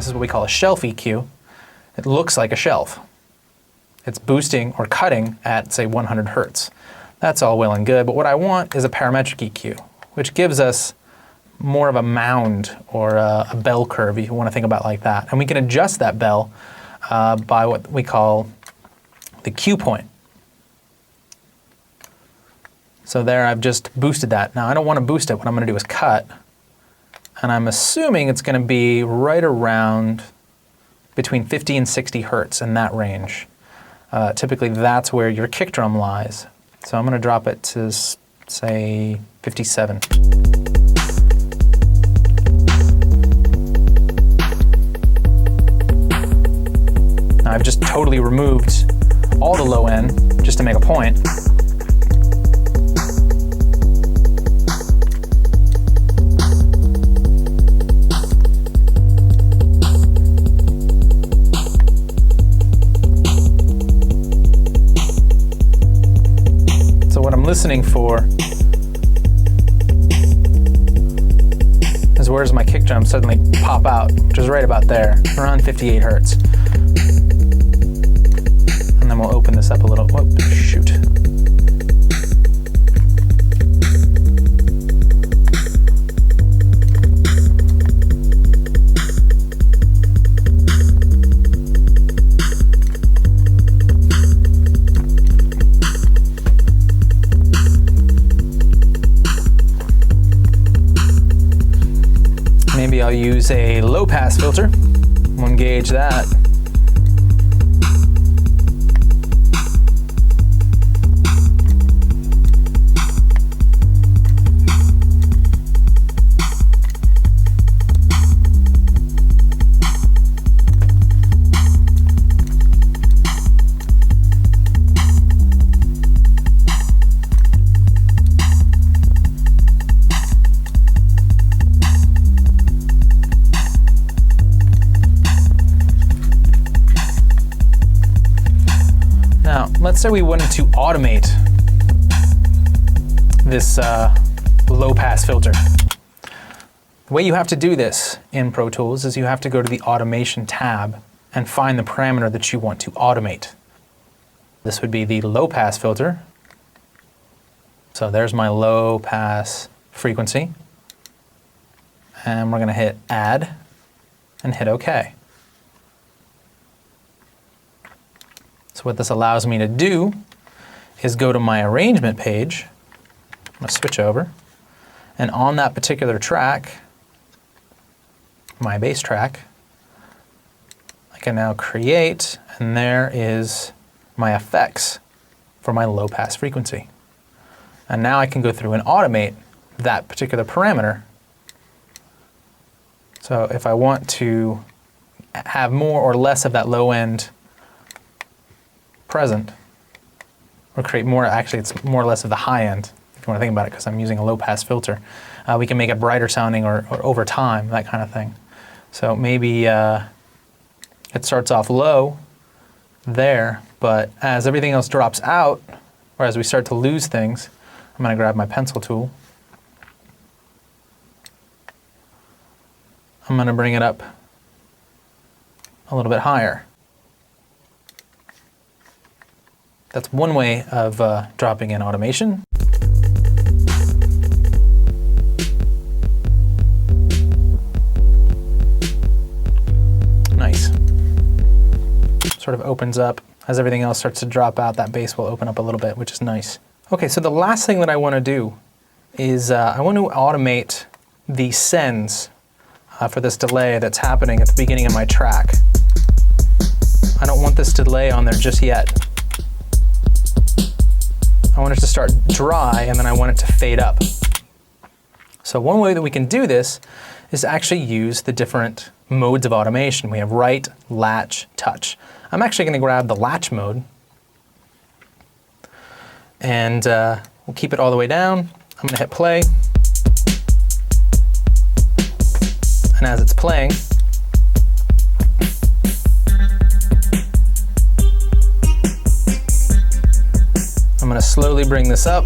This is what we call a shelf EQ. It looks like a shelf. It's boosting or cutting at, say, 100 hertz. That's all well and good, but what I want is a parametric EQ, which gives us more of a mound or a bell curve, if you want to think about it like that. And we can adjust that bell by what we call the cue point. So there I've just boosted that. Now I don't want to boost it. What I'm going to do is cut. And I'm assuming it's going to be right around between 50 and 60 hertz in that range. Typically that's where your kick drum lies. So I'm going to drop it to, say, 57. Now I've just totally removed all the low end just to make a point. Listening for is where's my kick drum suddenly pop out, which is right about there, around 58 hertz. And then we'll open this up a little. Whoop, shoot. Maybe I'll use a low pass filter. We'll engage that. Let's say we wanted to automate this low-pass filter. The way you have to do this in Pro Tools is you have to go to the Automation tab and find the parameter that you want to automate. This would be the low-pass filter. So there's my low-pass frequency. And we're going to hit Add and hit OK. So what this allows me to do is go to my arrangement page. I'm going to switch over. And on that particular track, my bass track, I can now create, and there is my effects for my low pass frequency. And now I can go through and automate that particular parameter. So if I want to have more or less of that low end present, or create more, actually it's more or less of the high end, if you want to think about it, because I'm using a low pass filter. We can make it brighter sounding or over time, that kind of thing. So maybe it starts off low there, but as everything else drops out, or as we start to lose things, I'm going to grab my pencil tool. I'm going to bring it up a little bit higher. That's one way of dropping in automation. Nice. Sort of opens up. As everything else starts to drop out, that bass will open up a little bit, which is nice. Okay, so the last thing that I want to do is I want to automate the sends for this delay that's happening at the beginning of my track. I don't want this delay on there just yet. I want it to start dry, and then I want it to fade up. So one way that we can do this is actually use the different modes of automation. We have write, latch, touch. I'm actually going to grab the latch mode, and we'll keep it all the way down. I'm going to hit play. And as it's playing, I'm going to slowly bring this up.